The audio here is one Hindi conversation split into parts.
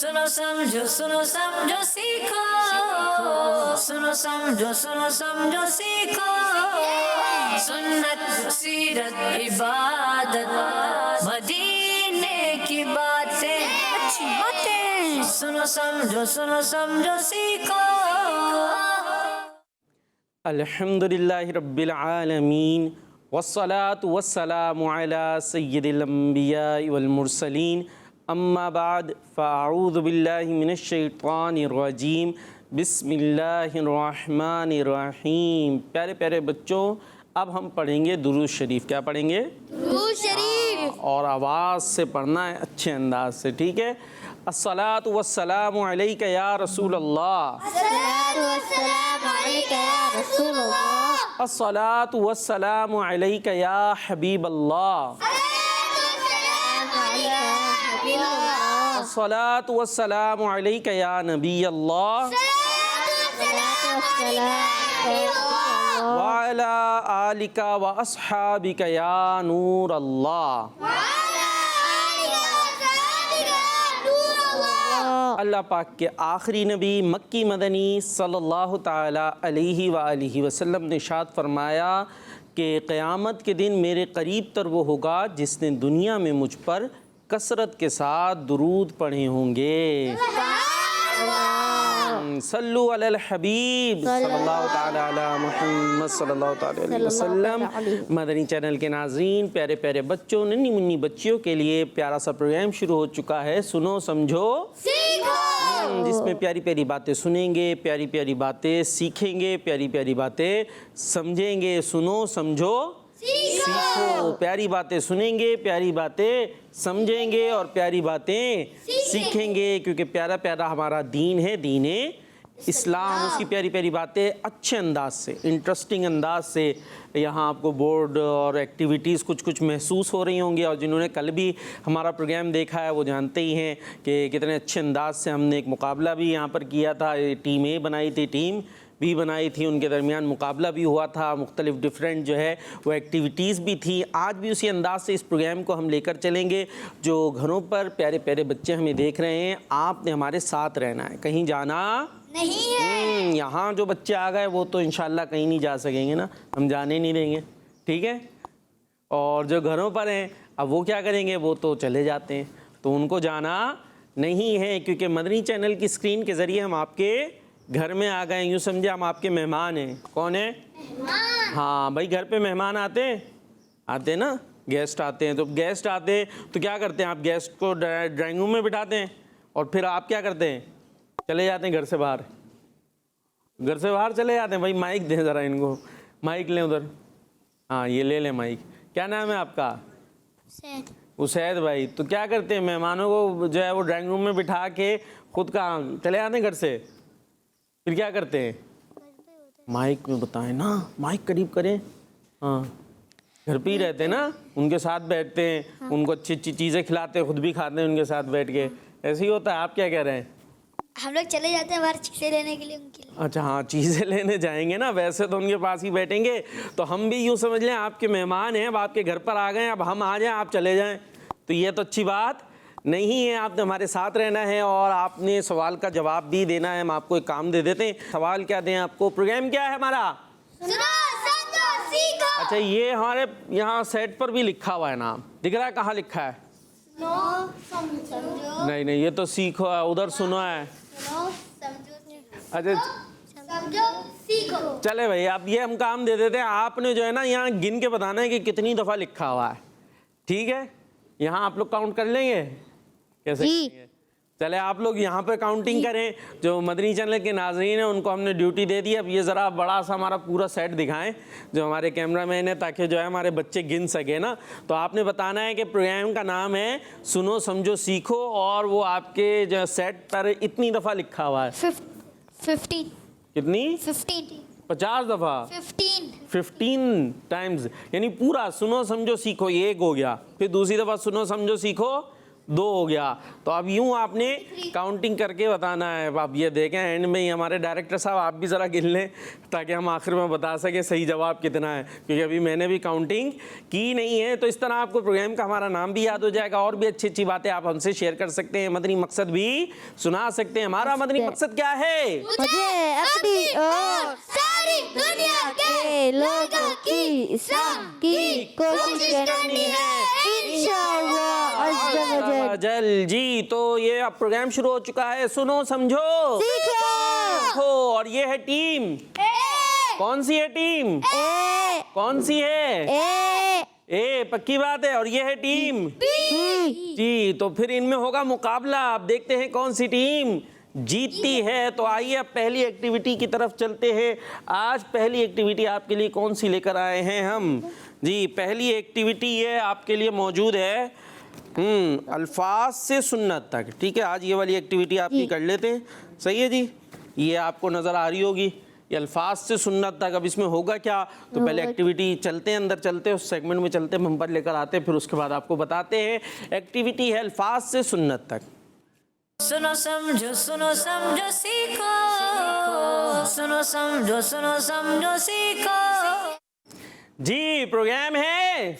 सुनो समझो सीखो, सुनो समझो सीखो, सुन्नत सीरत इबादत मदीने की बातें, अच्छी बातें, सुनो समझो सीखो। अल्हम्दुलिल्लाहि रब्बिल आलमीन वस्सलातु वस्सलामु अला सय्यिदिल अंबिया वल मुरसलीन अम्मा बाद फ़अऊज़ु बिल्लाहि मिनश शैतानिर रजीम बिस्मिल्लाहिर रहमानिर रहीम। प्यारे प्यारे बच्चों, अब हम पढ़ेंगे दुरूद शरीफ। क्या पढ़ेंगे? दुरूद शरीफ। और आवाज़ से पढ़ना है, अच्छे अंदाज से, ठीक है। अस्सलातु वस्सलामु अलैका या रसूल अल्लाह, अस्सलातु वस्सलामु अलैका या रसूल अल्लाह, अस्सलातु वस्सलामु अलैका या हबीब अल्लाह, अस्सलातु वस्सलामु अलैका या नबी अल्लाह व अला आलिका व अस्हाबिका या नूर अल्लाह। अल्लाह पाक के आखिरी नबी मक्की मदनी सल्लल्लाहु ताला अलैहि व आलिहि वसल्लम ने इरशाद फरमाया कि क़यामत के दिन मेरे करीब तर वो होगा जिसने दुनिया में मुझ पर कसरत के साथ दुरूद पढ़े होंगे। सल्लु अलल हबीब सल्लल्लाहु ताला अला मुहम्मद सल्लल्लाहु ताला अलैहि वसल्लम। मदनी चैनल के नाज़रीन, प्यारे प्यारे बच्चों, नन्ही मुन्नी बच्चियों के लिए प्यारा सा प्रोग्राम शुरू हो चुका है, सुनो समझो सीखो, जिसमें प्यारी प्यारी बातें सुनेंगे, प्यारी प्यारी बातें सीखेंगे, प्यारी प्यारी बातें समझेंगे। सुनो समझो सीखो, प्यारी बातें सुनेंगे, प्यारी बातें समझेंगे और प्यारी बातें सीखेंगे, क्योंकि प्यारा प्यारा हमारा दीन है, दीन इस्लाम। उसकी प्यारी प्यारी बातें अच्छे अंदाज से, इंटरेस्टिंग अंदाज से यहाँ आपको बोर्ड और एक्टिविटीज़ कुछ कुछ महसूस हो रही होंगी। और जिन्होंने कल भी हमारा प्रोग्राम देखा है वो जानते ही हैं कि कितने अच्छे अंदाज से हमने एक मुकाबला भी यहाँ पर किया था। टीम ए बनाई थी, टीम भी बनाई थी, उनके दरमियान मुकाबला भी हुआ था, मुख्तलिफ डिफरेंट जो है वो एक्टिविटीज़ भी थी। आज भी उसी अंदाज से इस प्रोग्राम को हम लेकर चलेंगे। जो घरों पर प्यारे प्यारे बच्चे हमें देख रहे हैं, आपने हमारे साथ रहना है, कहीं जाना नहीं है। यहाँ जो बच्चे आ गए वो तो इंशाल्लाह कहीं नहीं जा सकेंगे ना, हम जाने नहीं देंगे, ठीक है। और जो घरों पर हैं, अब वो क्या करेंगे, वो तो चले जाते हैं, तो उनको जाना नहीं है, क्योंकि मदनी चैनल की स्क्रीन के ज़रिए हम आपके घर में आ गए। यूँ समझे हम आपके मेहमान हैं। कौन है? मेहमान। हाँ भाई, घर पे मेहमान आते ना, गेस्ट आते हैं। तो गेस्ट आते हैं तो क्या करते हैं, आप गेस्ट को ड्राइंग रूम में बिठाते हैं और फिर आप क्या करते हैं, चले जाते हैं घर से बाहर चले जाते हैं। भाई माइक दें ज़रा इनको, माइक लें उधर, हाँ ये ले लें माइक। क्या नाम है आपका? उसैद भाई। तो क्या करते हैं, मेहमानों को जो है वो ड्राइंग रूम में बिठा के खुद कहाँ चले जाते हैं घर से, फिर क्या करते हैं, माइक में बताएं ना, माइक करीब करें, हाँ घर पे ही रहते हैं ना, उनके साथ बैठते हैं, हाँ। उनको अच्छी अच्छी चीज़ें खिलाते हैं, खुद भी खाते हैं उनके साथ बैठ के। ऐसे ही होता है। आप क्या कह रहे हैं? हम लोग चले जाते हैं बाहर चीज़ें लेने के लिए उनके लिए। अच्छा हाँ, चीज़ें लेने जाएंगे ना, वैसे तो उनके पास ही बैठेंगे। तो हम भी यूँ समझ लें आपके मेहमान हैं, अब आपके घर पर आ गए, अब हम आ जाएँ आप चले जाएँ, तो ये तो अच्छी बात नहीं है। आपने हमारे साथ रहना है और आपने सवाल का जवाब भी देना है। हम आपको एक काम दे देते हैं। सवाल क्या दें आपको? प्रोग्राम क्या है हमारा? सुनो समझो सीखो। अच्छा, ये हमारे यहाँ सेट पर भी लिखा हुआ है नाम, दिख रहा है? कहाँ लिखा है? समझो। नहीं, ये तो सीखो है, उधर सुनो है। अच्छा समझो सीखो। चले भाई, अब ये हम काम दे देते हैं। आपने जो है ना यहाँ गिन के बताना है कि कितनी दफ़ा लिखा हुआ है, ठीक है। यहाँ आप लोग काउंट कर लेंगे कैसे? चले आप लोग यहाँ पे काउंटिंग करें। जो मदनी चैनल के नाज़रीन हैं उनको हमने ड्यूटी दे दी। अब ये ज़रा बड़ा सा हमारा पूरा सेट दिखाएं जो हमारे कैमरामैन है, ताकि जो है हमारे बच्चे गिन सके ना। तो आपने बताना है कि प्रोग्राम का नाम है सुनो समझो सीखो, और वो आपके जो सेट पर इतनी दफ़ा लिखा हुआ है। 15। कितनी? 15। 50 दफ़ा। 15 टाइम्स, यानी पूरा सुनो समझो सीखो ये एक हो गया। फिर दूसरी दफ़ा सुनो समझो सीखो 2 हो गया। तो अब यूं आपने काउंटिंग करके बताना है। आप ये देखें एंड में ही हमारे डायरेक्टर साहब आप भी ज़रा गिन लें ताकि हम आखिर में बता सकें सही जवाब कितना है, क्योंकि अभी मैंने भी काउंटिंग की नहीं है। तो इस तरह आपको प्रोग्राम का हमारा नाम भी याद हो जाएगा और भी अच्छी अच्छी बातें आप हमसे शेयर कर सकते हैं, मदनी मकसद भी सुना सकते हैं। हमारा मदनी मकसद क्या है? मुझे अपनी और सारी दुनिया के लोगों की इस्लाम की कोशिश करनी है इंशाअल्लाह अज़्ज़ा व जल। जल जी। तो ये अब प्रोग्राम शुरू हो चुका है, सुनो समझो सीखो। और ये है टीम। कौन सी है टीम? ए कौन सी है? ए ए पक्की बात है। और ये है टीम जी। तो फिर इनमें होगा मुकाबला। अब देखते हैं कौन सी टीम जीतती है। तो आइए अब पहली एक्टिविटी की तरफ चलते हैं। आज पहली एक्टिविटी आपके लिए कौन सी लेकर आए हैं हम जी? पहली एक्टिविटी ये आपके लिए मौजूद है अल्फाज से सुन्नत तक। ठीक है, आज ये वाली एक्टिविटी आपकी कर लेते हैं। सही है जी, ये आपको नज़र आ रही होगी, ये अल्फाज से सुन्नत तक। अब इसमें होगा क्या? तो पहले एक्टिविटी चलते हैं, अंदर चलते हैं, उस सेगमेंट में चलते हैं, बम्पर लेकर आते हैं, फिर उसके बाद आपको बताते हैं। एक्टिविटी है अल्फाज से सुन्नत तक। सुनो समझो सीखो, सुनो समझो सीखो। जी, प्रोग्राम है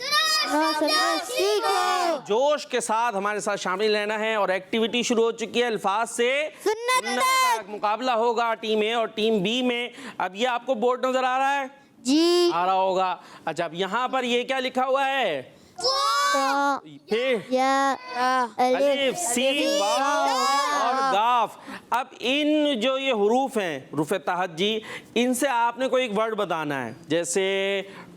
सीखो। जोश के साथ हमारे साथ शामिल रहना है और एक्टिविटी शुरू हो चुकी है अल्फाज से सुन्नत तक। मुकाबला होगा टीम ए और टीम बी में। अब ये आपको बोर्ड नजर आ रहा है? जी आ रहा होगा। अच्छा, अब यहाँ पर ये क्या लिखा हुआ है? या अलिफ, सीन, वाव और गाफ। अब इन जो ये हुरूफ हैं, हुरूफ तहज्जी, इनसे आपने कोई एक वर्ड बताना है। जैसे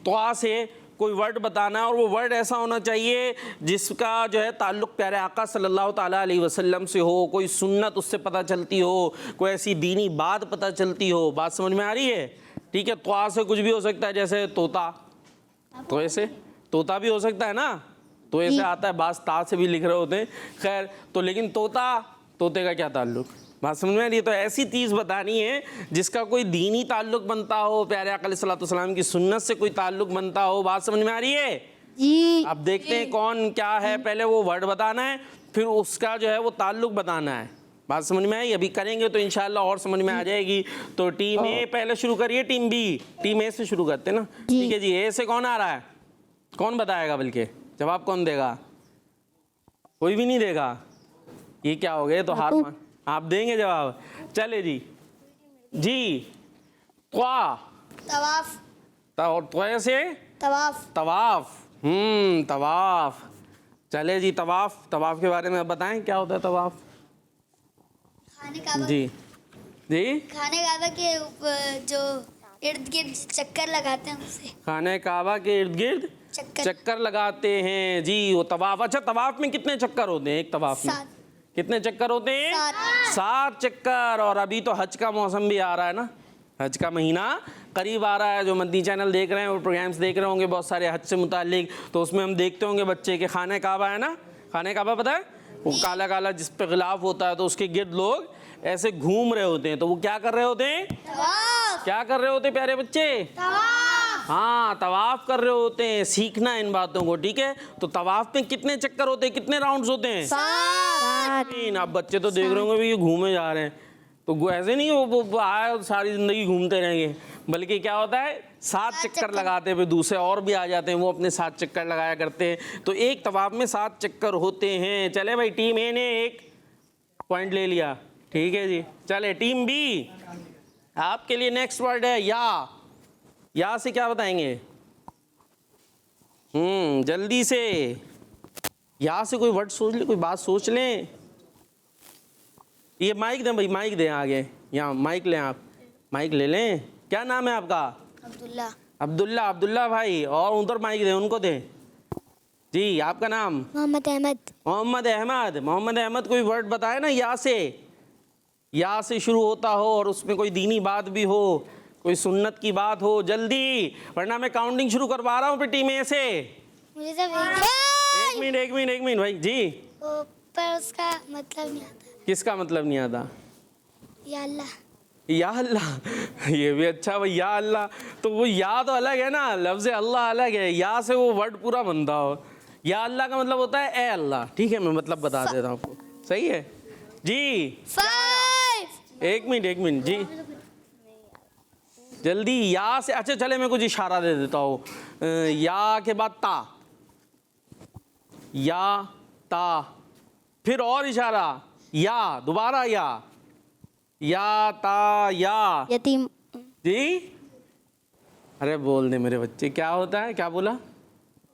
त्वा से कोई वर्ड बताना है और वो वर्ड ऐसा होना चाहिए जिसका जो है ताल्लुक़ प्यारे आका सल्लल्लाहु ताला अलैहि वसल्लम से हो, कोई सुन्नत उससे पता चलती हो, कोई ऐसी दीनी बात पता चलती हो। बात समझ में आ रही है? ठीक है, त्वा से कुछ भी हो सकता है, जैसे तोता, तो ऐसे तोता भी हो सकता है ना, तो ऐसे आता है, बास ता से भी लिख रहे होते हैं। खैर, तो लेकिन तोते का क्या ताल्लुक? बात समझ में आ रही है? तो ऐसी चीज़ बतानी है जिसका कोई दीनी ताल्लुक बनता हो, प्यारे आका अलैहि सलाम की सुन्नत से कोई ताल्लुक बनता हो। बात समझ में आ रही है? जी। अब देखते हैं कौन क्या है। पहले वो वर्ड बताना है, फिर उसका जो है वो ताल्लुक बताना है। बात समझ में आई? अभी करेंगे तो इंशाल्लाह और समझ में आ जाएगी। तो टीम ए पहले शुरू करिए, टीम बी। टीम ए से शुरू करते हैं ना? ठीक है जी। ए से कौन आ रहा है? कौन बताएगा? बल्कि जवाब कौन देगा? कोई भी नहीं देगा। ये क्या हो गए? तो हार मान, आप देंगे जवाब? चले जी। जी, त्वा, तवाफ। और त्वा से तवाफ। तवाफ। तवाफ। चले जी, तवाफ। तवाफ के बारे में बताएं, क्या होता है तवाफ? खाने काबा। जी जी। खाने काबा के ऊपर जो इर्द गिर्द चक्कर लगाते हैं उसे खाने काबा के इर्द गिर्द चक्कर लगाते हैं जी, वो तवाफ। अच्छा, तवाफ में कितने चक्कर होते हैं? एक तवाफ में 7 कितने चक्कर होते हैं? 7 चक्कर। और अभी तो हज का मौसम भी आ रहा है ना, हज का महीना करीब आ रहा है। जो मदनी चैनल देख रहे हैं और प्रोग्राम्स देख रहे होंगे बहुत सारे हज से मुताल्लिक, तो उसमें हम देखते होंगे बच्चे के खाने काबा है ना, खाने काबा पता है? वो काला काला जिस पे गिलाफ होता है, तो उसके गिर्द लोग ऐसे घूम रहे होते हैं। तो वो क्या कर रहे होते हैं? क्या कर रहे होते हैं प्यारे बच्चे? हाँ, तवाफ कर रहे होते हैं। सीखना है इन बातों को, ठीक है? तो तवाफ में कितने चक्कर होते हैं, कितने राउंड्स होते हैं? 7। आप बच्चे तो देख रहे होंगे भी ये घूमे जा रहे हैं, तो ऐसे नहीं वो आए सारी जिंदगी घूमते रहेंगे, बल्कि क्या होता है 7 चक्कर लगाते हैं, फिर दूसरे और भी आ जाते हैं, वो अपने 7 चक्कर लगाया करते हैं। तो एक तवाफ में 7 चक्कर होते हैं। चले भाई, टीम ए ने 1 पॉइंट ले लिया, ठीक है जी। चले टीम बी, आपके लिए नेक्स्ट वर्ड है या से क्या बताएंगे? जल्दी से या से कोई वर्ड सोच ले, कोई बात सोच लें। ये माइक दें भाई, माइक दें आगे, यहाँ माइक लें, आप माइक ले लें। क्या नाम है आपका? अब्दुल्ला भाई। और उधर माइक दें, उनको दें जी। आपका नाम? मोहम्मद अहमद। कोई वर्ड बताए ना या से शुरू होता हो और उसमें कोई दीनी बात भी हो, कोई सुन्नत की बात हो, जल्दी, वरना मैं काउंटिंग शुरू करवा रहा हूँ फिर टीम ए से। मुझे सब एक मिनट भाई जी। पर उसका मतलब नहीं आता। किसका मतलब नहीं आता? या अल्लाह। ये भी अच्छा भाई, या अल्लाह। तो वो या तो अलग है ना, लफ्ज़ अल्लाह अलग है, या से वो वर्ड पूरा बनता हो। या अल्लाह का मतलब होता है ए अल्लाह। ठीक है, मैं मतलब बता देता हूँ आपको। सही है जी। 5 एक मिनट जी, जल्दी। या से, अच्छा चले मैं कुछ इशारा दे देता हूँ। या के बाद ता, या ता, फिर और इशारा, या, दोबारा या ता या। यतीम जी, अरे बोल दे मेरे बच्चे, क्या होता है, क्या बोला?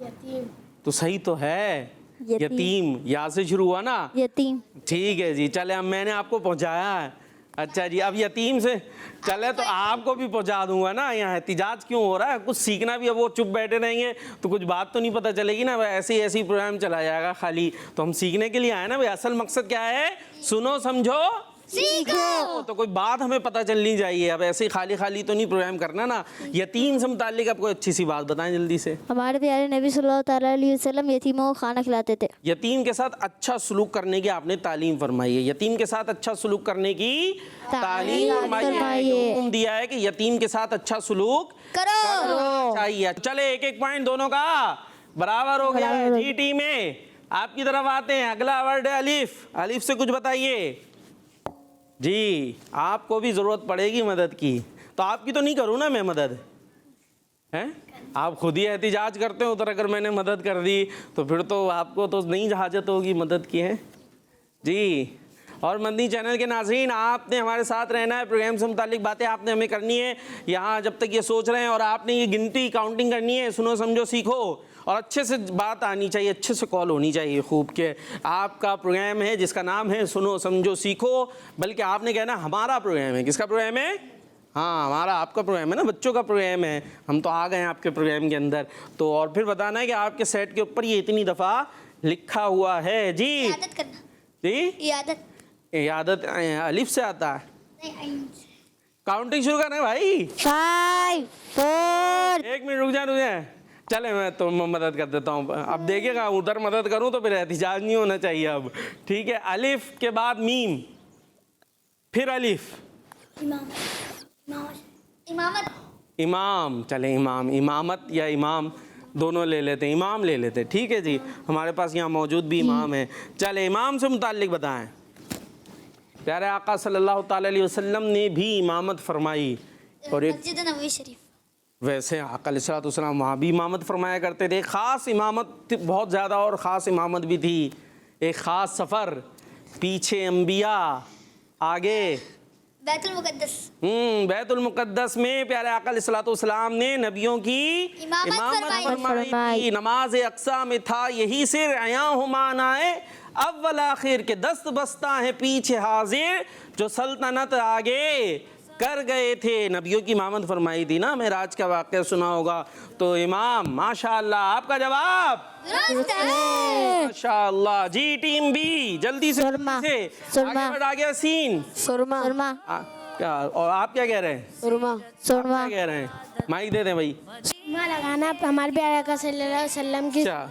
यतीम तो सही तो है, यतीम। यतीम, या से शुरू हुआ ना। यतीम ठीक है जी, चले अब मैंने आपको पहुंचाया है। अच्छा जी, अब यतीम से चले तो आपको भी पहुंचा दूंगा ना। यहाँ एहतिजाज क्यों हो रहा है? कुछ सीखना भी है। वो चुप बैठे रहेंगे तो कुछ बात तो नहीं पता चलेगी ना। ऐसे ही प्रोग्राम चला जाएगा खाली। तो हम सीखने के लिए आए ना भाई। असल मकसद क्या है? सुनो समझो सीखो। तो कोई बात हमें पता चलनी चाहिए। अब ऐसे ही खाली खाली तो नहीं प्रोग्राम करना ना। यतीम से मुताल्लिक आपको अच्छी सी बात बताएं जल्दी से। हमारे प्यारे नबी सल्लल्लाहु अलैहि वसल्लम यतीमों को खाना खिलाते थे। यतीम के साथ अच्छा सलूक करने की आपने तालीम फरमाई है। यतीम के साथ अच्छा सलूक करने की तालीम फरमाई है। हुक्म दिया है कि यतीम के साथ अच्छा सलूक करो। चाहिए। चले एक एक पॉइंट दोनों का बराबर हो गया है। जी टीम में आपकी तरफ आते हैं। अगला वर्ड है अलिफ। अलिफ से कुछ बताइए जी। आपको भी जरूरत पड़ेगी मदद की, तो आपकी तो नहीं करूँ ना मैं मदद, हैं? आप खुद ही एहतिजाज करते हो, उधर अगर मैंने मदद कर दी तो फिर तो आपको तो नहीं हाजत होगी मदद की, है जी। और मदनी चैनल के नाज़रीन, आपने हमारे साथ रहना है। प्रोग्राम से मुतालिक बातें आपने हमें करनी है यहाँ जब तक ये सोच रहे हैं, और आपने ये गिनती काउंटिंग करनी है। सुनो समझो सीखो, और अच्छे से बात आनी चाहिए, अच्छे से कॉल होनी चाहिए खूब के। आपका प्रोग्राम है जिसका नाम है सुनो समझो सीखो, बल्कि आपने कहना हमारा प्रोग्राम है। किसका प्रोग्राम है? हाँ, हमारा, आपका प्रोग्राम है ना, बच्चों का प्रोग्राम है। हम तो आ गए हैं आपके प्रोग्राम के अंदर। तो और फिर बताना है कि आपके सेट के ऊपर ये इतनी दफ़ा लिखा हुआ है जी। इयादत करना जी, इयादत अलिफ से आता है। काउंटिंग शुरू करना है भाई। 5 4 एक मिनट रुक जाए। चले मैं तो मदद कर देता हूँ। अब देखिएगा, उधर मदद करूँ तो फिर एहतिजाज नहीं होना चाहिए अब। ठीक है, अलिफ के बाद मीम, फिर अलिफ, इमाम। चले इमाम, इमामत या इमाम दोनों ले लेते हैं। इमाम ले लेते हैं, ठीक है जी। हमारे पास यहाँ मौजूद भी इमाम है। चले इमाम से मुताल्लिक बताएं। प्यारे आका सल्लल्लाहु ताला अलैहि वसल्लम ने भी इमामत फरमाई। और एक मस्जिद नबवी शरीफ, वैसे आका अलैहिस्सलाम वहाँ भी इमामत फरमाया करते थे। ख़ास इमामत बहुत ज़्यादा, और ख़ास इमामत भी थी। एक ख़ास सफ़र, पीछे अंबिया, आगे बैतुल मुकद्दस। बैतुल मुकद्दस में प्यारे आका अलैहिस्सलाम ने नबियों की इमामत फरमाई थी। नमाज अक्सा में था यही सिर, आया हुमानाए अव्वल आखिर के दस्त बस्ता है पीछे हाजिर, जो सल्तनत आगे कर गए थे। नबियों की इमामत फरमाई थी ना। मेराज का वाक़या सुना होगा। तो इमाम, माशाअल्लाह। आपका जवाब माशाअल्लाह जी। टीम बी जल्दी से सुरमा, से सुरमा। आगे बढ़ गया सीन। सुरमा क्या, और आप क्या कह रहे हैं? सुरमा क्या कह रहे हैं? माइक दे दें भाई। सुरमा लगाना हमारे प्यारे आका सल्लल्लाहु अलैहि वसल्लम की। अच्छा,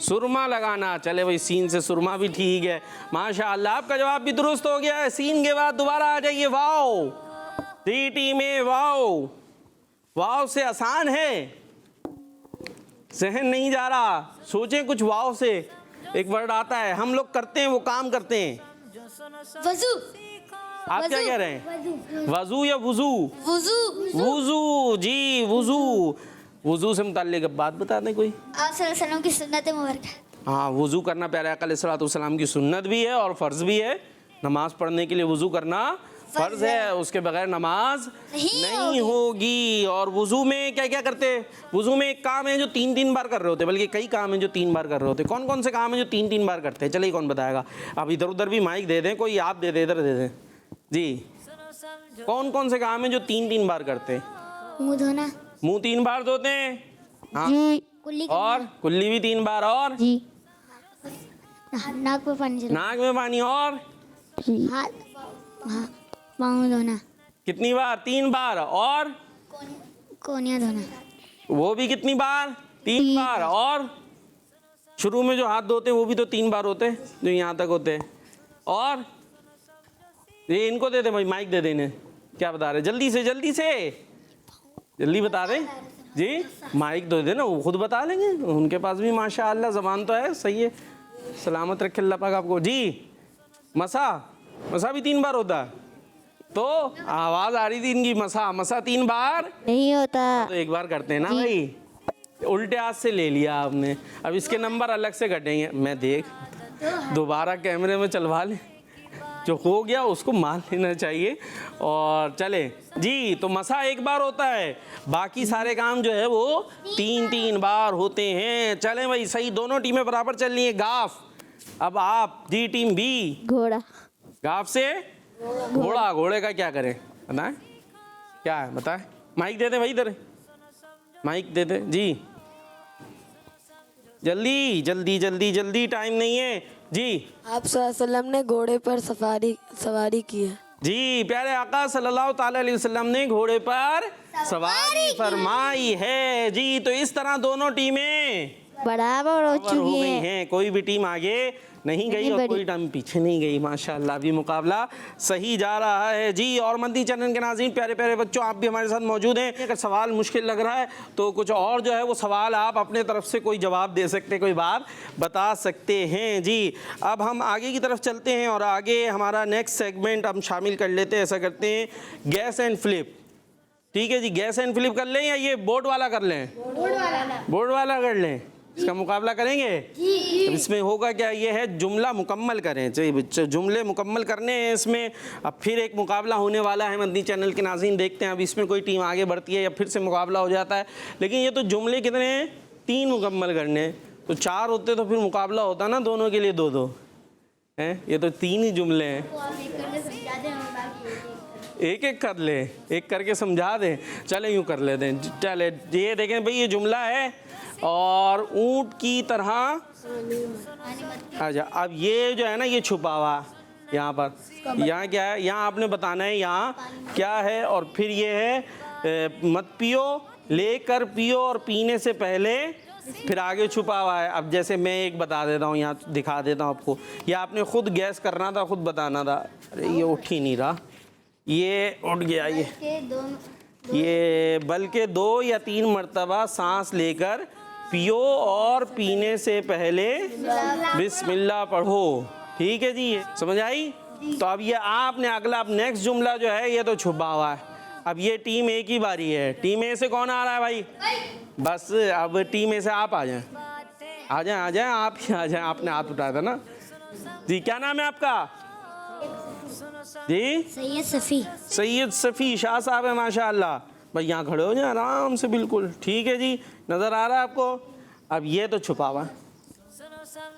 सुरमा लगाना। चले भाई, सीन से सुरमा भी ठीक है, माशाअल्लाह। आपका जवाब भी दुरुस्त हो गया है। सीन के बाद दोबारा आ जाइए वाओ। टी में वाओ। वाओ से आसान है, सहन नहीं जा रहा। सोचें कुछ वाओ से। एक वर्ड आता है, हम लोग करते हैं, वो काम करते हैं। वजू। आप क्या कह रहे हैं? वजू या वुजू? वजू। वुजू जी, वुजू। वुजू से मुताल्लिक अब बात बता दें कोई। आप सल्लल्लाहु अलैहि वसल्लम की सुन्नत मुबारक है। हाँ, वुजू करना प्यारे आका अलैहिस्सलाम की सुन्नत भी है और फ़र्ज़ भी है। नमाज पढ़ने के लिए वुजू करना फ़र्ज़ है, उसके बगैर नमाज नहीं होगी। और वुजू में क्या क्या करते हैं? वुजू में एक काम है जो 3-3 बार कर रहे होते, बल्कि कई काम हैं जो 3 बार कर रहे होते। कौन कौन से काम है जो 3-3 बार करते हैं? चलिए कौन बताएगा? अब इधर उधर भी माइक दे दें, कोई आप दे दे, इधर दे दें जी। कौन कौन से काम है जो 3-3 बार करते हैं? मुंह धोना मुँह 3 बार धोते हैं, हाँ। जी। कुल्ली और कुल्ली भी 3 बार, और जी। नाक में पानी चला, नाक में पानी, और हाथ पाँव धोना, कितनी बार? 3 बार। और कोनिया धोना, वो भी कितनी बार? 3 बार। और शुरू में जो हाथ धोते हैं वो भी तो 3 बार होते हैं, जो यहाँ तक होते हैं। और ये इनको दे दे भाई, माइक दे देने। क्या बता रहे? जल्दी से जल्दी से, जल्दी बता रहे। जी माइक दो देना, वो खुद बता लेंगे, उनके पास भी माशाअल्लाह ज़बान तो है, सही है। सलामत रखे अल्लाह पाक आपको। जी मसा भी 3 बार होता है, तो आवाज़ आ रही थी इनकी, मसा 3 बार नहीं होता। तो 1 बार करते हैं ना भाई, उल्टे हाथ से ले लिया आपने। अब इसके नंबर अलग से कटेंगे, मैं देख दोबारा कैमरे में चलवा ले, जो हो गया उसको मान लेना चाहिए। और चले जी, तो मसा 1 बार होता है, बाकी सारे काम जो है वो 3 बार होते हैं। चले भाई, सही, दोनों टीमें बराबर चल रही हैं। गाफ, अब आप जी टीम बी, घोड़ा। गाफ से घोड़ा, घोड़े का क्या करें बताएं, क्या है बताएं। माइक दे दे भाई, इधर माइक दे दे जी, जल्दी जल्दी जल्दी जल्दी, टाइम नहीं है जी। आप सल्लल्लाहु अलैहि वसल्लम ने घोड़े पर सवारी की है। जी, प्यारे आका सल्लल्लाहु ताला अलैहि वसल्लम ने घोड़े पर सवारी फरमाई है जी। तो इस तरह दोनों टीमें बराबर हो कवर हो चुकी गई हैं। हैं, कोई भी टीम आगे नहीं गई और बढ़ी। कोई टीम पीछे नहीं गई। माशाअल्लाह, अभी मुकाबला सही जा रहा है जी। और मदनी चैनल के नाज़रीन, प्यारे प्यारे बच्चों, आप भी हमारे साथ मौजूद हैं। अगर सवाल मुश्किल लग रहा है तो कुछ और जो है वो सवाल आप अपने तरफ से कोई जवाब दे सकते, कोई बात बता सकते हैं जी। अब हम आगे की तरफ चलते हैं और आगे हमारा नेक्स्ट सेगमेंट हम शामिल कर लेते हैं। ऐसा करते हैं, गैस एंड फ्लिप। ठीक है जी, गैस एंड फ्लिप कर लें या ये बोर्ड वाला कर लें? बोर्ड वाला कर लें, इसका मुकाबला करेंगे। अब इसमें होगा क्या, ये है जुमला मुकम्मल करें। चाहिए बच्चे, जुमले मुकम्मल करने हैं इसमें। अब फिर एक मुकाबला होने वाला है मदनी चैनल के नाज़रीन, देखते हैं अब इसमें कोई टीम आगे बढ़ती है या फिर से मुकाबला हो जाता है। लेकिन ये तो जुमले कितने हैं, 3 मुकम्मल करने हैं, तो 4 होते तो फिर मुकाबला होता ना, दोनों के लिए 2-2 हैं। ये तो 3 ही जुमले हैं, एक कर ले, एक करके समझा दें। चले यूँ कर लेते हैं। चले, ये देखें भाई, ये जुमला है और ऊंट की तरह, अच्छा अब ये जो है ना, ये छुपा हुआ यहाँ पर, यहाँ क्या है, यहाँ आपने बताना है यहाँ क्या है। और फिर ये है मत पियो, लेकर पियो और पीने से पहले, फिर आगे छुपा हुआ है। अब जैसे मैं एक बता देता हूँ, यहाँ दिखा देता हूँ आपको, ये आपने खुद गैस करना था, खुद बताना था। अरे ये उठ ही नहीं रहा, ये उठ गया। ये बल्कि 2 या 3 मरतबा सांस लेकर पियो और पीने से पहले बिस्मिल्लाह पढ़ो। ठीक है जी, ये समझ आई। तो अब ये आपने अगला, अब नेक्स्ट जुमला जो है ये तो छुपा हुआ है। अब ये टीम ए की बारी है। टीम ए से कौन आ रहा है भाई? बस अब टीम ए से आप आ जाएं, आ जाएं, आ जाएं, आप ही आ जाएं। आपने हाथ उठाया था ना जी। क्या नाम है आपका जी? सैयद सफ़ी शाह साहब है, माशाअल्लाह। भाई यहाँ खड़े हो जाए आराम से, बिल्कुल ठीक है जी, नज़र आ रहा है आपको। अब ये तो छुपा हुआ,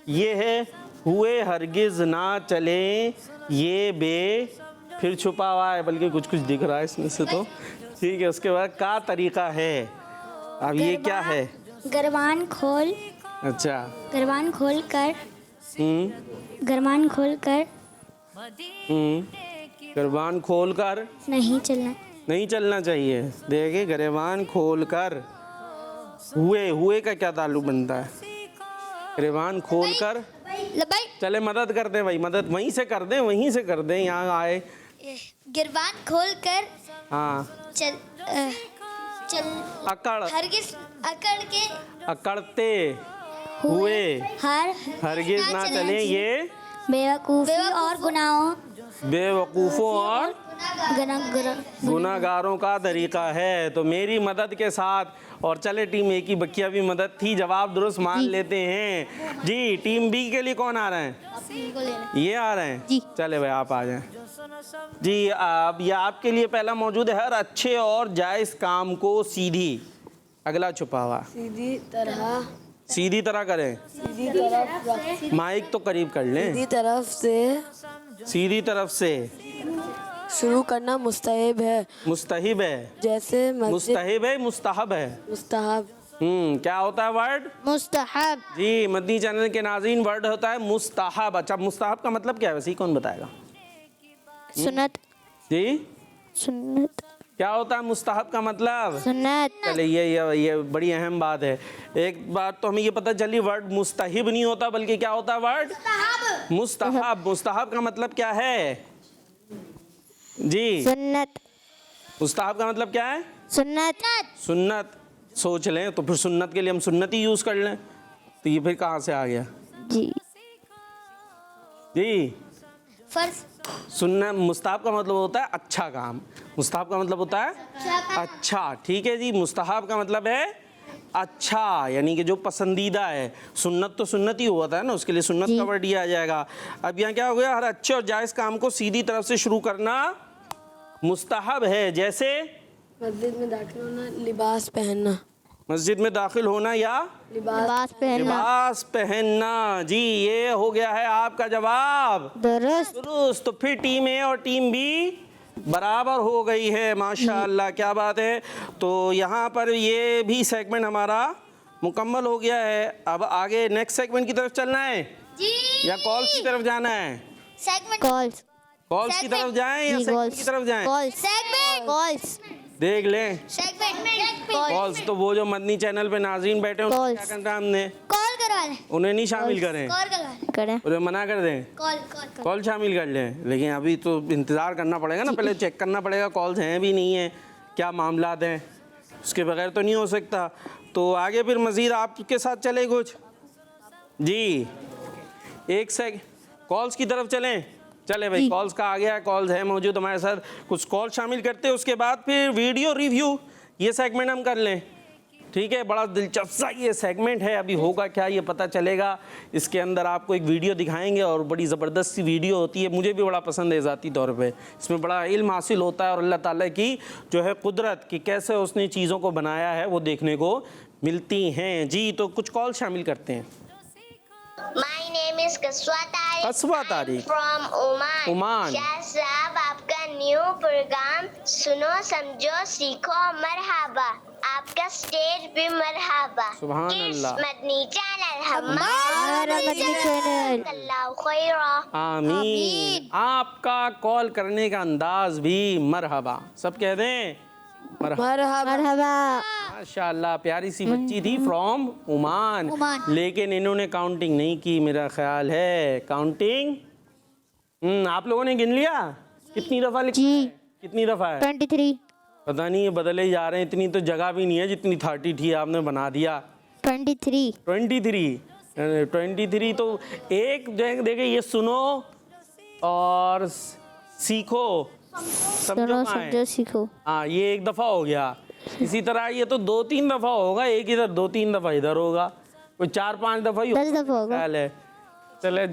ये है हुए हरगिज़ ना चले ये बे, फिर छुपा हुआ है, बल्कि कुछ कुछ दिख रहा है इसमें से तो। ठीक है, उसके बाद का तरीका है। अब ये क्या है? गरबान खोल, अच्छा, गरबान खोल कर, गरबान खोल कर नहीं चलना चाहिए। देखिए, गरेबान खोल कर, हुए का क्या ताल्लुक बनता है? गरेबान खोल कर, चले मदद कर दें भाई, मदद वहीं से कर दें, वहीं से कर दें, यहाँ आए। गिरबान खोल कर, हाँ, चल अकड़, हरगिज अकड़ के, अकड़ते हुए हरगिज ना चलें ये बेवकूफ़ी और गुनाहों, बेवकूफ़ों और गुनाहगारों का तरीका है। तो मेरी मदद के साथ, और चले टीम ए की बकिया भी मदद थी, जवाब दुरुस्त मान लेते हैं जी। टीम बी के लिए कौन आ रहे हैं? ये आ रहे हैं जी। चले भाई आप आ जाएं जी। अब ये आपके लिए पहला मौजूद है, हर अच्छे और जायज़ काम को सीधी, अगला छुपा हुआ, सीधी तरह करें। माइक तो करीब कर लें। सीधी तरफ से शुरू करना मुस्तहब है। मुस्तहिब है, जैसे मुस्तहिब है, मुस्तहब है, मुस्तहब। क्या होता है वर्ड? मुस्तहब जी। मदनी चैनल के नाज़रीन, वर्ड होता है मुस्तहब। अच्छा, मुस्तहब का मतलब क्या है वैसे, कौन बताएगा सुन्नत जी? सुन्नत क्या होता है मुस्तहब का मतलब? सुन्नत। चले, ये बड़ी अहम बात है। एक बात तो हमें ये पता चली, वर्ड मुस्तहिब नहीं होता, बल्कि क्या होता है वर्ड? मुस्तहब। मुस्तहब का मतलब क्या है जी? सुन्नत। मुस्तहब का मतलब क्या है? सुन्नत। सुन्नत। सोच लें तो फिर सुन्नत के लिए हम सुन्नत ही यूज़ कर लें, तो ये फिर कहाँ से आ गया जी जी। फर्ज सुन्नत मुस्ताहब का मतलब होता है अच्छा काम, मुस्ताहब का मतलब होता है अच्छा, ठीक है जी। मुस्ताहब का मतलब है अच्छा, यानी कि जो पसंदीदा है। सुन्नत तो सुन्नत ही हुआ था ना, उसके लिए सुन्नत का वर्ड ही आ जाएगा। अब यहाँ क्या हो गया, हर अच्छे और जायज़ काम को सीधी तरफ से शुरू करना मुस्ताहब है। जैसे मस्जिद में दाखिल होना, लिबास पहनना, मस्जिद में दाखिल होना या लिबास पहनना लिबास पहनना। जी, ये हो गया है आपका जवाब दुरुस्त। दुरुस्त। तो फिर टीम ए और टीम बी बराबर हो गई है, माशाअल्लाह, क्या बात है। तो यहाँ पर ये भी सेगमेंट हमारा मुकम्मल हो गया है। अब आगे नेक्स्ट सेगमेंट की तरफ चलना है जी या कॉल्स की तरफ जाना है? सेगमेंट कॉल्स कॉल्स की तरफ जाएं या जी सेगमेंट की तरफ जाएं? कॉल्स सेगमेंट कॉल्स देख लें सेगमेंट कॉल्स। तो वो जो मदनी चैनल पे नाज़रीन बैठे हैं उनको क्या Calls। करना है हमने? कॉल करवा लें, उन्हें नहीं शामिल करें, कॉल करवा लें, करें। उन्हें मना कर दें, कॉल कॉल कॉल शामिल कर लें। लेकिन अभी तो इंतज़ार करना पड़ेगा ना, पहले चेक करना पड़ेगा कॉल्स हैं भी नहीं है, क्या मामलात हैं, उसके बगैर तो नहीं हो सकता। तो आगे फिर मज़ीद आपके साथ चले कुछ जी। एक सेक कॉल्स की तरफ चलें, चले भाई, कॉल्स का आ गया है, कॉल्स है मौजूद हमारे साथ। कुछ कॉल शामिल करते हैं, उसके बाद फिर वीडियो रिव्यू ये सेगमेंट हम कर लें, ठीक है। बड़ा दिलचस्प सा ये सेगमेंट है, अभी होगा क्या ये पता चलेगा। इसके अंदर आपको एक वीडियो दिखाएंगे और बड़ी ज़बरदस्त सी वीडियो होती है, मुझे भी बड़ा पसंद है ज़ाती तौर पे। इसमें बड़ा इल्म हासिल होता है और अल्लाह ताला की जो है कुदरत कि कैसे उसने चीज़ों को बनाया है वो देखने को मिलती हैं जी। तो कुछ कॉल शामिल करते हैं। My name is Kaswa Tariq. कसवा तारीख From Oman. ओमान। शाह साहब, आपका न्यू प्रोग्राम सुनो समझो सीखो मरहबा, आपका स्टेज भी मरहबा। सुभान इस अल्लाह। मदनी चैनल हमारा मदनी चैनल। अल्लाह खैरा। आमीन। आपका कॉल करने का अंदाज भी मरहबा, सब कह दें मरहबा। मरहबा। माशाअल्लाह, प्यारी सी बच्ची थी फ्रॉम ओमान, लेकिन इन्होंने काउंटिंग नहीं की मेरा ख्याल है। काउंटिंग आप लोगों ने गिन लिया कितनी दफ़ा लिखा जी। है? कितनी दफ़ा है 23 पता नहीं, ये बदले ही जा रहे हैं। इतनी तो जगह भी नहीं है जितनी 30 थी, आपने बना दिया 23 23 तो एक देखे ये सुनो और सीखो सुनो समझो कहाँ है? समझो सीखो। हाँ, ये एक दफ़ा हो गया। इसी तरह ये तो 2-3 दफ़ा होगा, एक इधर 2-3 दफ़ा इधर होगा, कोई 4-5 दफ़ा ही 10 दफ़ा होगा। ख्याल है। चले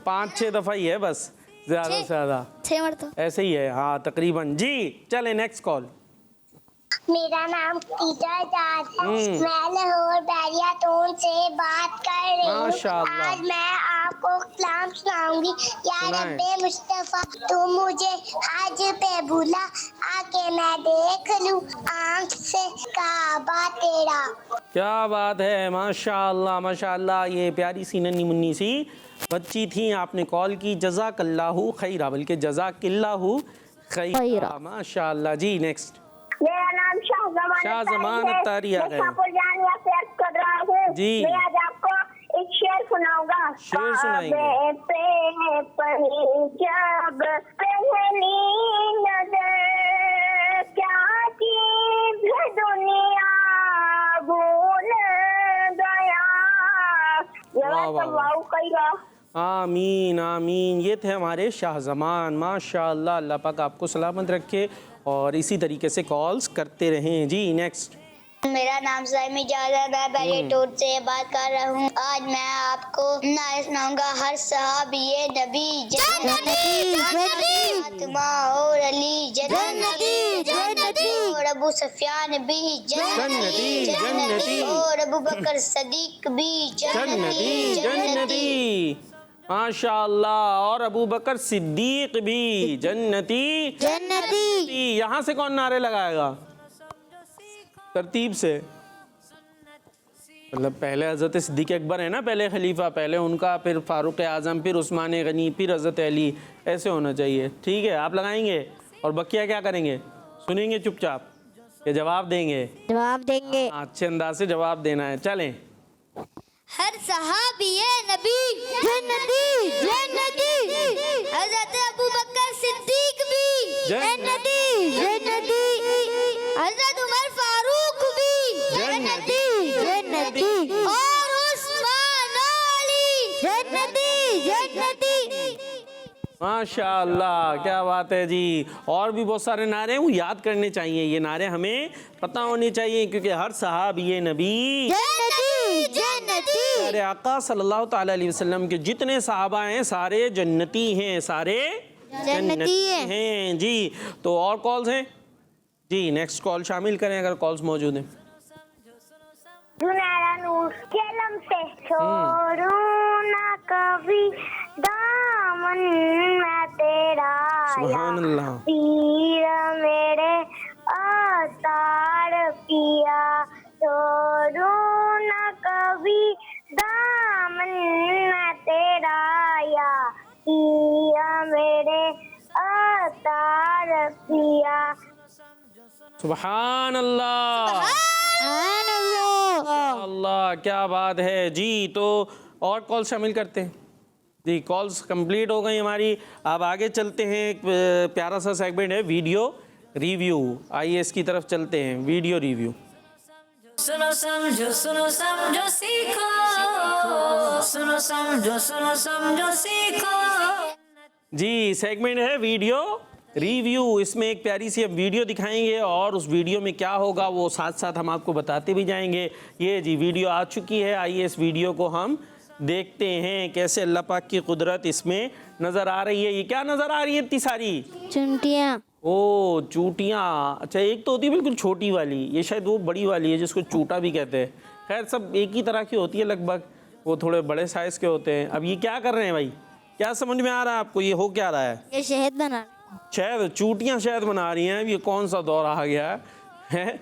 5-6 दफ़ा ही है बस, ज़्यादा से ज़्यादा 6 मरतबा। ऐसे ही है। हाँ तकरीबन जी। चले नेक्स्ट कॉल। मेरा नाम टीचर जाज है, मैं लाहौर बैरियातून से बात कर रही हूँ। माशाअल्लाह। आज मैं आपको कलाम सुनाऊंगी। या सुनाएं। रब्बे मुस्तफ़ा, तू मुझे हज पे बुला, आके मैं देख लूँ आँख से काबा तेरा। क्या बात है, माशाअल्लाह माशाअल्लाह। ये प्यारी सी नन्ही मुन्नी सी बच्ची थी, आपने कॉल की, जज़ाकल्लाहु खैरा, बल्कि जज़ाकिल्लाहु खैरा, माशाअल्लाह जी। नेक्स्ट। मेरा नाम शाहज़मान अत्तारी आ गए। जानिया से अर्ज कर रहा हूँ। जी। मैं आज आपको एक शेर सुनाऊंगा। शेर सुनाएंगे। काबे पे पड़ी जब पहली नजर, क्या चीज है दुनिया भूल गया। वाह, वाह, वाह। कईरा। आमीन आमीन। ये थे हमारे शाहज़मान, माशाअल्लाह। अल्लाह पाक आपको सलामत रखे और इसी तरीके से कॉल्स करते रहें जी। नेक्स्ट। मेरा नाम साइमी जादा, मैं बैरियातून से बात कर रहा हूँ। आज मैं आपको नारे सुनाऊंगा। हर सहाबी नबी जन्नती जन्नती फातिमा और अली जन्नती जन्नती और अबू सुफियान भी जन्नती जन्नती और अबू बकर सदीक भी जन्नती जन्नती, माशाअल्लाह। और अबू बकर सिद्दीक भी जन्नती जन्नती। यहाँ से कौन नारे लगाएगा? तरतीब से, मतलब पहले हज़रत सिद्दीक़ अकबर है ना, पहले खलीफा, पहले उनका, फिर फारूक आज़म, फिर उस्मान गनी, फिर हज़रत अली, ऐसे होना चाहिए। ठीक है, आप लगाएंगे और बकिया क्या करेंगे? सुनेंगे चुपचाप या जवाब देंगे? जवाब देंगे। अच्छे अंदाज से जवाब देना है। चलें। हर सहाबी नबी जन्नती जन्नती हजरत अबू बकर सिद्दीक भी जन्नती जन्नती हजरत उमर फारूक भी माशाअल्लाह, क्या बात है जी। और भी बहुत सारे नारे हैं, वो याद करने चाहिए, ये नारे हमें पता होने चाहिए, क्योंकि हर सहाबी नबी जन्नती जन्नती। प्यारे आका सल्लल्लाहु ताला अलैहि वसल्लम के जितने सहाबा हैं सारे जन्नती हैं, सारे जन्नती हैं जी। तो और कॉल्स हैं जी, नेक्स्ट कॉल शामिल करें अगर कॉल्स मौजूद हैं। जुनैरा नूर कलम से छोड़ूं ना कभी दामन मैं तेरा, सुभान अल्लाह। पीर मेरे अतार पिया, छोड़ूं ना कभी दामन मैं तेरा, या पीर मेरे अतार पिया। सुभान अल्लाह, अल्लाह, क्या बात है जी। तो और कॉल शामिल करते हैं जी, कॉल्स कंप्लीट हो गई हमारी। अब आगे चलते हैं, एक प्यारा सा सेगमेंट है वीडियो रिव्यू। आइए इसकी तरफ चलते हैं, वीडियो रिव्यू। सुनो समझो सीखो, सुनो समझो सीखो। जी, सेगमेंट है वीडियो रिव्यू। इसमें एक प्यारी सी अब वीडियो दिखाएंगे और उस वीडियो में क्या होगा वो साथ साथ हम आपको बताते भी जाएंगे। ये जी वीडियो आ चुकी है, आइए इस वीडियो को हम देखते हैं कैसे अल्लाह पाक की कुदरत इसमें नज़र आ रही है। ये क्या नज़र आ रही है इतनी सारी? चुंटियाँ। ओ चूटियाँ। अच्छा, एक तो होती है बिल्कुल छोटी वाली, ये शायद वो बड़ी वाली है जिसको चूटा भी कहते हैं। खैर सब एक ही तरह की होती है लगभग, वो थोड़े बड़े साइज़ के होते हैं। अब ये क्या कर रहे हैं भाई, क्या समझ में आ रहा है आपको, ये हो क्या रहा है? ये शहद बना, शहद, चूटियाँ शहद बना रही हैं। ये कौन सा दौर आ गया है?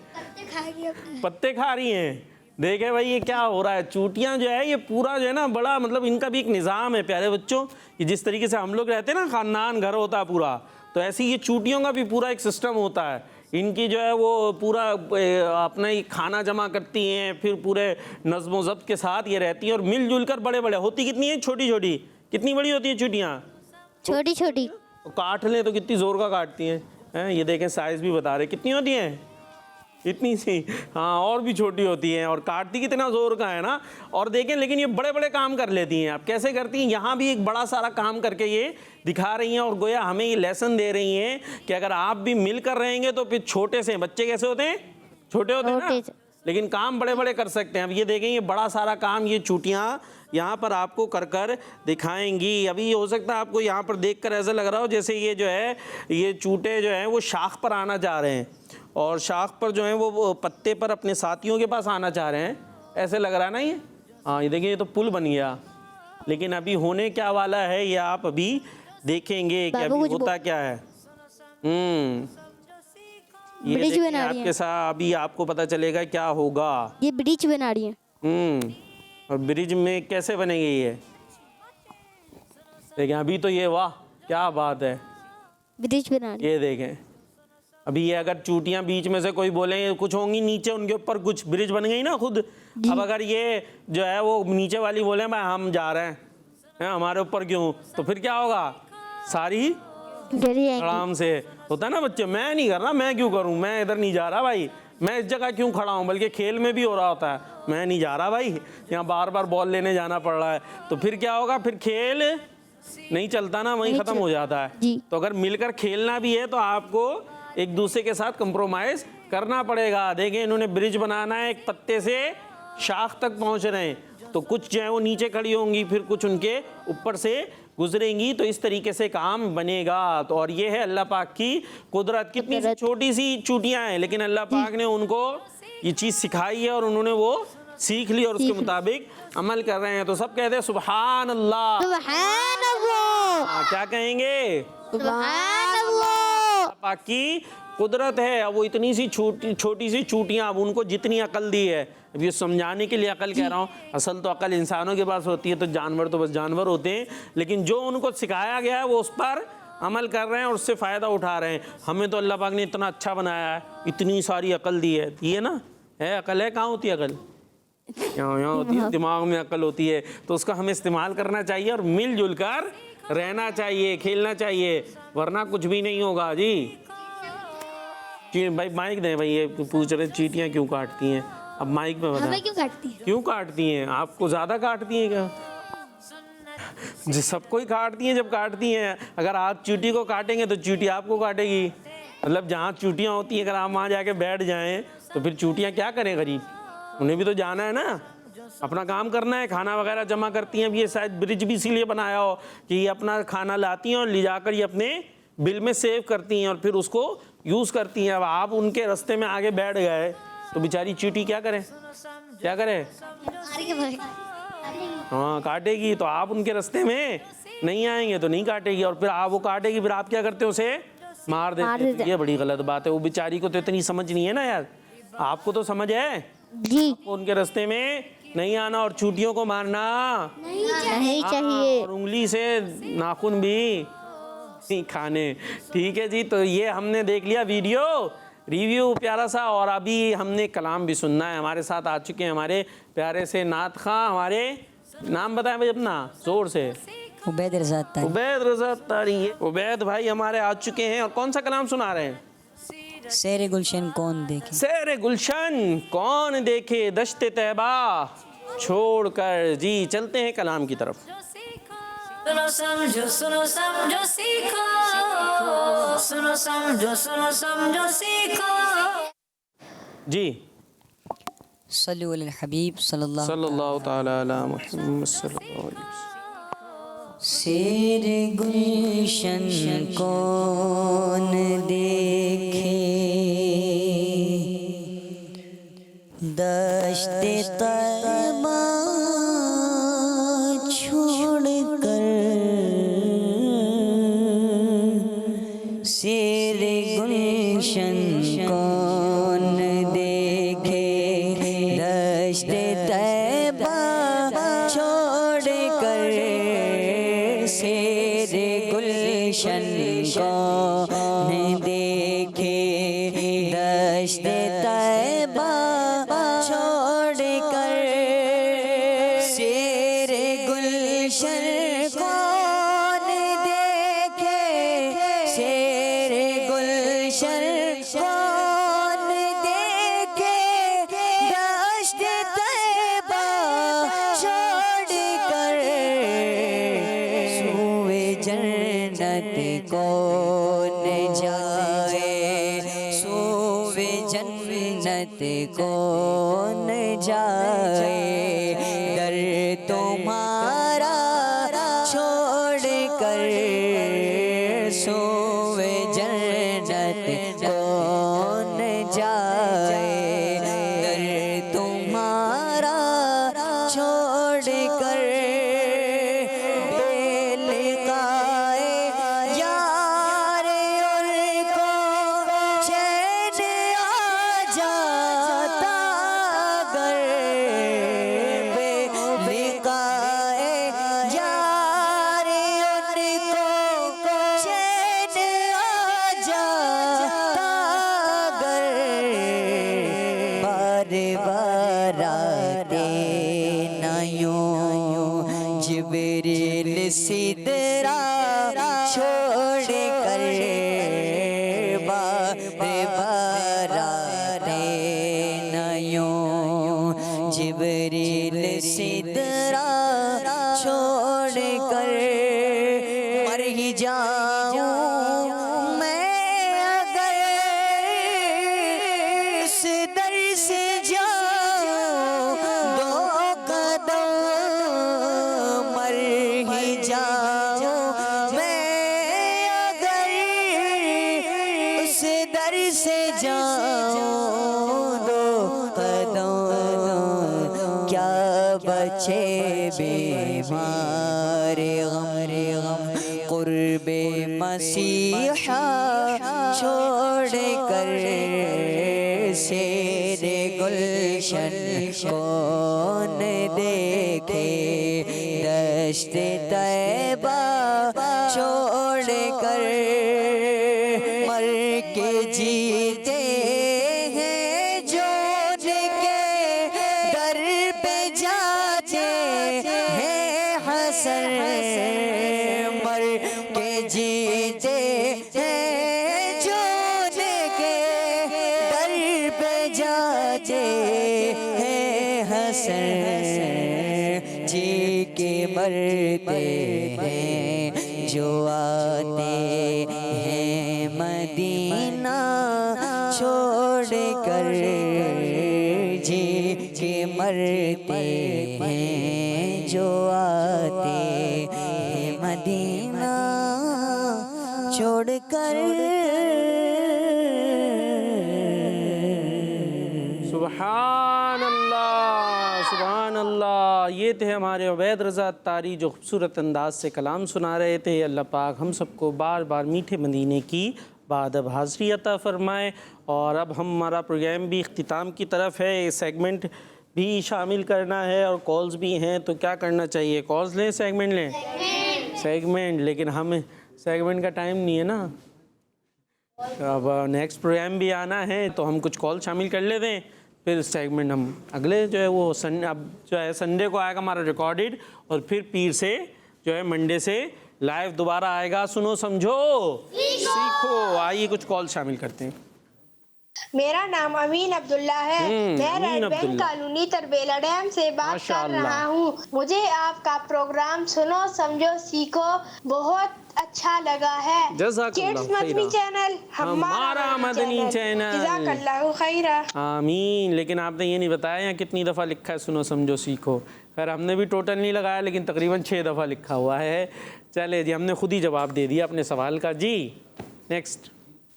पत्ते खा रही हैं। देखे भाई ये क्या हो रहा है, चूटियाँ जो है ये पूरा जो है ना बड़ा, मतलब इनका भी एक निज़ाम है प्यारे बच्चों। ये जिस तरीके से हम लोग रहते हैं ना, खानदान घर होता है पूरा, तो ऐसे ये चूटियों का भी पूरा एक सिस्टम होता है। इनकी जो है वो पूरा अपना ही खाना जमा करती हैं, फिर पूरे नज़्म ज़ब्त के साथ ये रहती हैं और मिलजुल कर बड़े बड़े होती कितनी है, छोटी छोटी कितनी बड़ी होती है चूटियाँ? छोटी छोटी। काट लें तो कितनी ज़ोर का काटती हैं। ये देखें साइज़ भी बता रहे कितनी होती हैं, इतनी सी। हाँ, और भी छोटी होती हैं और काटती कितना ज़ोर का है ना। और देखें लेकिन ये बड़े बड़े काम कर लेती हैं। आप कैसे करती हैं, यहाँ भी एक बड़ा सारा काम करके ये दिखा रही हैं और गोया हमें ये लेसन दे रही हैं कि अगर आप भी मिल कर रहेंगे तो फिर छोटे से बच्चे कैसे होते हैं, छोटे होते हैं ना, लेकिन काम बड़े बड़े कर सकते हैं। अब ये देखें ये बड़ा सारा काम ये चूटियाँ यहाँ पर आपको कर कर दिखाएंगी। अभी हो सकता है आपको यहाँ पर देखकर ऐसा लग रहा हो जैसे ये जो है ये चूटे जो हैं वो शाख पर आना चाह रहे हैं और शाख पर जो है वो पत्ते पर अपने साथियों के पास आना चाह रहे हैं, ऐसे लग रहा है ना ये। हाँ, ये देखिए ये तो पुल बन गया, लेकिन अभी होने क्या वाला है ये आप अभी देखेंगे कि अभी होता क्या है। ये ब्रिज बना रही है आपके साथ, अभी आपको पता चलेगा क्या होगा। ये ब्रिज बना रही है। और ब्रिज में कैसे बनेगी ये, देखें अभी तो ये, वाह क्या बात है, ब्रिज बना रही है। ये देखें अभी ये अगर चूटियाँ बीच में से कोई बोले कुछ होंगी नीचे, उनके ऊपर कुछ ब्रिज बन गई ना खुद। अब अगर ये जो है वो नीचे वाली बोले मैं हम जा रहे हैं हमारे ऊपर क्यों, तो फिर क्या होगा, सारी आराम से होता है ना बच्चे, मैं नहीं कर रहा, मैं क्यों करूं, मैं इधर नहीं जा रहा भाई, मैं इस जगह क्यों खड़ा हूं, बल्कि खेल में भी हो रहा होता है, मैं नहीं जा रहा भाई, यहाँ बार बार बॉल लेने जाना पड़ रहा है, तो फिर क्या होगा, फिर खेल नहीं चलता ना, वहीं ख़त्म हो जाता है। तो अगर मिलकर खेलना भी है तो आपको एक दूसरे के साथ कंप्रोमाइज़ करना पड़ेगा। देखें इन्होंने ब्रिज बनाना है, एक पत्ते से शाख तक पहुँच रहे हैं, तो कुछ जो है वो नीचे खड़ी होंगी, फिर कुछ उनके ऊपर से गुजरेंगी, तो इस तरीके से काम बनेगा। तो और ये है अल्लाह पाक की कुदरत। कितनी सी छोटी सी चूटियाँ हैं, लेकिन अल्लाह पाक ने उनको ये चीज़ सिखाई है और उन्होंने वो सीख ली और उसके मुताबिक अमल कर रहे हैं। तो सब कहते हैं सुभान अल्लाह, सुभान अल्लाह। क्या कहेंगे, सुभान अल्लाह। पाक की कुदरत है। अब वो इतनी सी छोटी सी चूटियाँ, अब उनको जितनी अकल दी है, अब ये समझाने के लिए अकल कह रहा हूँ, असल तो अकल इंसानों के पास होती है, तो जानवर तो बस जानवर होते हैं, लेकिन जो उनको सिखाया गया है वो उस पर अमल कर रहे हैं और उससे फ़ायदा उठा रहे हैं। हमें तो अल्लाह पाक ने इतना अच्छा बनाया है, इतनी सारी अकल दी है, ये ना है अकल, है कहाँ होती है अकल, यहाँ होती है, दिमाग में अकल होती है, तो उसका हमें इस्तेमाल करना चाहिए और मिलजुल कर रहना चाहिए, खेलना चाहिए, वरना कुछ भी नहीं होगा। जी भाई माइक दें भाई, ये पूछ रहे चींटियाँ क्यों काटती हैं, अब माइक में बता, क्यों काटती है? क्यों काटती हैं, आपको ज़्यादा काटती हैं क्या, जो सबको ही काटती हैं। जब काटती हैं, अगर आप चींटी को काटेंगे तो चींटी आपको काटेगी। मतलब जहाँ चींटियाँ होती हैं, अगर आप वहाँ जाके बैठ जाएं तो फिर चींटियाँ क्या करें गरीब? उन्हें भी तो जाना है ना, अपना काम करना है, खाना वगैरह जमा करती हैं। अब ये शायद ब्रिज भी इसीलिए बनाया हो कि ये अपना खाना लाती हैं और ले जाकर ये अपने बिल में सेव करती हैं और फिर उसको यूज़ करती हैं। अब आप उनके रास्ते में आगे बैठ गए तो बेचारी चींटी क्या करें? क्या करें? हाँ, काटेगी। तो आप उनके रास्ते में नहीं आएंगे तो नहीं काटेगी, और फिर आप वो काटेगी, फिर आप क्या करते हो? उसे मार देते हैं। ये बड़ी गलत बात है। वो बेचारी को तो इतनी समझ नहीं है ना यार, आपको तो समझ है जी। उनके रास्ते में नहीं आना और चूटियों को मारना नहीं चाहिए, और उंगली से नाखून भी नहीं खाने। ठीक है जी, तो ये हमने देख लिया वीडियो रिव्यू प्यारा सा, और अभी हमने कलाम भी सुनना है। हमारे साथ आ चुके हैं हमारे प्यारे से नात खां। हमारे नाम बताएं भाई अपना जोर से। उबैद रज़ा तारी। उबैद रज़ा तारी। उबैद भाई हमारे आ चुके हैं, और कौन सा कलाम सुना रहे हैं? शेर गुलशन कौन देखे। शेर गुलशन कौन देखे दश्ते तैबा छोड़कर। जी चलते हैं कलाम की तरफ। सुनो समझो सीखो, सुनो समझो सीखो। जी सल्लु अलल हबीब सल्लल्लाहु ताला अला मुहम्मद सल्लल्लाहु अलैहि वसल्लम। शेर गुलशन कौन देखे दश्ते तैबा छोड़कर। शेर गुलशन कौन देखे दश्ते तैबा छोड़कर। शेर गुलशन कौन देखे दश्ते तैबा छोड़कर। शेर गुलशन कौन देखे, शेर गुलशन कौन देखे दश्ते तैबा छोड़कर। सूए जन्नत कौन जाए, सूए जन्नत कौन जाए। दर तुम्हारा छोड़ कर सूए जन्नत कौन जाए। दर तुम्हारा छोड़ कर बेलिकाए यार उनको चैन आ जाता। अगर बेलिकाए यार उनको चैन आ जाता। अगर बार बार आते न यूं जिब्रील सिदरा छोड़ कर। बार बार आते न यूं जिब्रील सिदरा छोड़ कर। मर ही जाऊं मैं अगर इस दर से जाऊं दो कदम। मर ही जाऊं मैं अगर उस दर से जाऊं दो कदम। क्या बचे बीमार गम कुर्बे मसीहा छोड़ कर। शेर गुलशन कौन देखे दश्ते तैबा छोड़ कर। मर के जीते हैं जो उनके दर पे जाते हैं हसन। मर के जीते हैं जो उनके दर पे जाते हैं हसन। जी के मरते हैं जो आते हैं मदीना छोड़ कर, जी के मरते हैं जो आते हैं मदीना छोड़ कर। सुभान अल्लाह, सुभान अल्लाह। ये थे हमारे उबैद रज़ा तारी जो खूबसूरत अंदाज से कलाम सुना रहे थे। अल्लाह पाक हम सबको बार बार मीठे मदीने की बादब हाज़री अता फ़रमाए। और अब हमारा प्रोग्राम भी इख्तिताम की तरफ है। ये सेगमेंट भी शामिल करना है और कॉल्स भी हैं, तो क्या करना चाहिए? कॉल्स लें, सेगमेंट लें? सेगमेंट। लेकिन हमें सेगमेंट का टाइम नहीं है ना। अब नेक्स्ट प्रोग्राम भी आना है तो हम कुछ कॉल शामिल कर लेते हैं, फिर सेगमेंट हम अगले जो है वो अब जो है संडे को आएगा हमारा रिकॉर्डेड, और फिर पीर से जो है मंडे से लाइव दोबारा आएगा। सुनो समझो सीखो। आइए कुछ कॉल शामिल करते हैं। मेरा नाम अमीन अब्दुल्ला है। मैं Amin red bank Abdullah. Colony Tarbela dam से बात कर माशाअल्लाह। रहा हूँ। मुझे आपका प्रोग्राम सुनो समझो सीखो बहुत अच्छा लगा है। जज़ाकल्लाह किड्स मदनी खैरा। चैनल हमारा मदनी चैनल। जज़ाकल्लाहु खैरा। आमीन। लेकिन आपने ये नहीं बताया यहाँ कितनी दफ़ा लिखा है सुनो समझो सीखो। खैर हमने भी टोटल नहीं लगाया, लेकिन तकरीबन 6 दफ़ा लिखा हुआ है। चले जी, हमने खुद ही जवाब दे दिया अपने सवाल का। जी नेक्स्ट।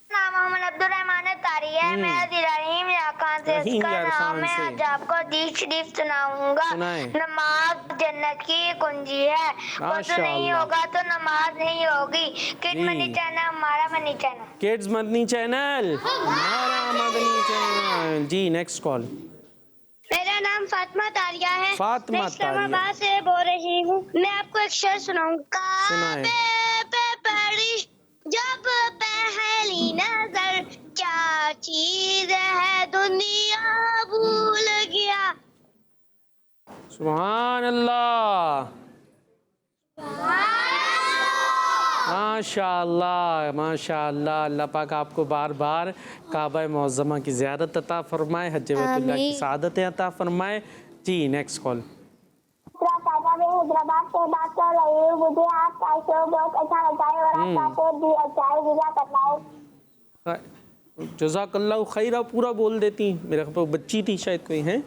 नाम मोहम्मद अब्दुल रहमान तारी है। मैं रहीम यारखान से रहीम इसका यारखान नाम है। से। आज आपको हदीस शरीफ सुनाऊंगा। सुनाएं। नमाज जन्नत की कुंजी है। वो तो नहीं माशाअल्लाह। होगा तो नमाज नहीं होगी। किड जी। मनी चैनल हमारा मनी चैनल। किड्स मदनी चैनल, हमारा मदनी चैनल। जी नेक्स्ट कॉल। मेरा नाम फातिमा तारिया है। फातिमा मैं इस्लामाबाद तारिया। से बोल रही हूँ। मैं आपको एक शेर सुनाऊंगा। सुनाएं। काबे पे पड़ी जब पहली नजर, क्या चीज है दुनिया भूल गया। सुभान अल्लाह, माशाअल्लाह माशाअल्लाह। अल्लाह पाक आपको बार बार काबा मुअज़्ज़मा की ज़ियारत अता फ़रमाए, हज बैतुल्लाह की सआदतें अता फ़रमाए। जी नेक्स्ट कॉल। हैदराबाद से बात कर रही हूँ। मुझे आपका शो बहुत अच्छा लगता है और आपका शो भी अच्छा है। जज़ाकल्लाहु खैरा पूरा बोल देती। मेरे ख्याल बच्ची थी शायद, कोई हैं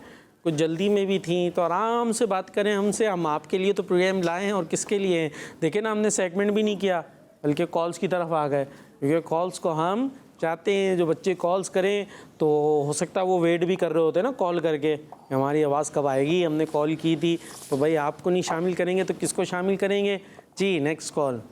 कुछ जल्दी में भी थी, तो आराम से बात करें हमसे। हम आपके लिए तो प्रोग्राम लाए हैं और किसके लिए हैं। देखें ना, हमने सेगमेंट भी नहीं किया बल्कि कॉल्स की तरफ आ गए, क्योंकि कॉल्स को हम चाहते हैं जो बच्चे कॉल्स करें, तो हो सकता है वो वेट भी कर रहे होते हैं ना कॉल करके, हमारी आवाज़ कब आएगी, हमने कॉल की थी। तो भाई आपको नहीं शामिल करेंगे तो किसको शामिल करेंगे। जी नेक्स्ट कॉल।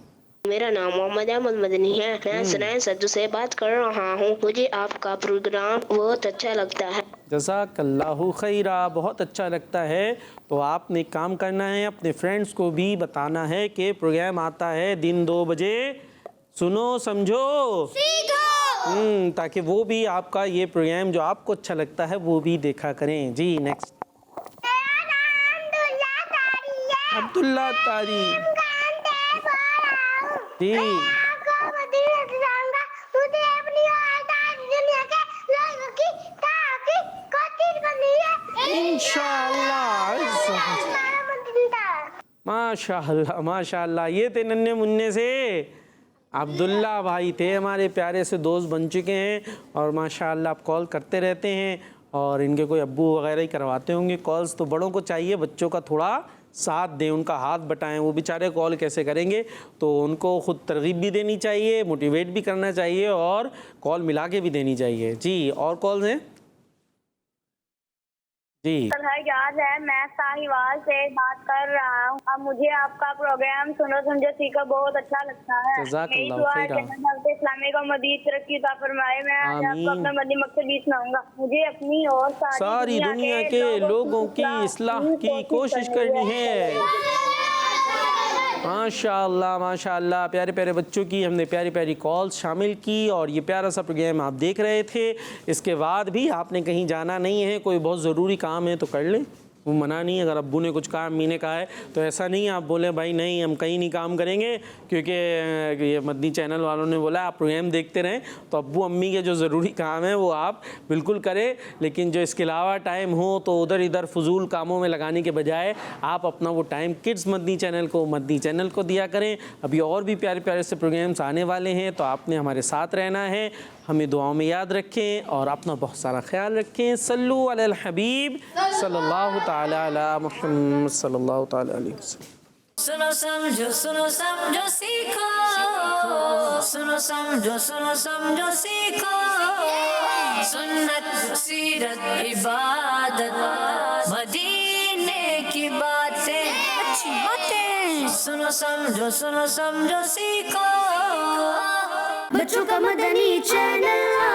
मेरा नाम मोहम्मद अहमद मदनी है। मैं सुनैन सज्जू से बात कर रहा हूँ। मुझे आपका प्रोग्राम बहुत अच्छा लगता है। जज़ाकल्लाहु खैरा, बहुत अच्छा लगता है। तो आपने एक काम करना है, अपने फ्रेंड्स को भी बताना है कि प्रोग्राम आता है दिन 2 बजे, सुनो समझो सीखो, ताकि वो भी आपका ये प्रोग्राम जो आपको अच्छा लगता है वो भी देखा करें। जी नेक्स्ट। अब्दुल्ला तारी जी। माशाअल्लाह माशाअल्लाह। ये थे नन्हे मुन्ने से अब्दुल्ला भाई थे, हमारे प्यारे से दोस्त बन चुके हैं और माशाअल्लाह आप कॉल करते रहते हैं और इनके कोई अब्बू वगैरह ही करवाते होंगे कॉल्स। तो बड़ों को चाहिए बच्चों का थोड़ा साथ दें, उनका हाथ बटाएं। वो बेचारे कॉल कैसे करेंगे, तो उनको खुद तरगीब भी देनी चाहिए, मोटिवेट भी करना चाहिए और कॉल मिला के भी देनी चाहिए। जी और कॉल्स हैं जी। याद है, मैं साहिवाल से बात कर रहा हूँ। अब मुझे आपका प्रोग्राम सुनो समझो सीखो बहुत अच्छा लगता है। मेरी दुआ है कि इस्लामी को मज़ीद तरक्की अता फरमाए। मैं आज आपको अपना मदनी मकसद भी सुनाऊंगा। मुझे अपनी और सारी दुनिया के लोगों की इस्लाह की कोशिश करनी है। माशाअल्लाह माशाअल्लाह। प्यारे प्यारे बच्चों की हमने प्यारी प्यारी कॉल्स शामिल की और ये प्यारा सा प्रोग्राम आप देख रहे थे। इसके बाद भी आपने कहीं जाना नहीं है, कोई बहुत ज़रूरी काम है तो कर लें, वो मना नहीं है। अगर अब्बू ने कुछ कहा, अम्मी ने कहा है, तो ऐसा नहीं आप बोले भाई नहीं हम कहीं नहीं काम करेंगे क्योंकि ये मदनी चैनल वालों ने बोला आप प्रोग्राम देखते रहें। तो अब्बू अम्मी के जो ज़रूरी काम है वो आप बिल्कुल करें, लेकिन जो इसके अलावा टाइम हो तो उधर इधर फजूल कामों में लगाने के बजाय आप अपना वो टाइम किड्स मदनी चैनल को दिया करें। अभी और भी प्यारे प्यारे से प्रोग्राम्स आने वाले हैं, तो आपने हमारे साथ रहना है। हमें दुआओं में याद रखें और अपना बहुत सारा ख्याल रखें। सल्लु अलल हबीब सल्लल्लाहु ताला अला मुहम्मद सल्लल्लाहु ताला अलैहि वसल्लम। सुनो समझो सीखो, सुनो समझो सीखो, सुन्नत सीरत इबादत मदीने की बातें, अच्छी बातें। सुनो समझो सीखो, बच्चों का मदनी चैनल।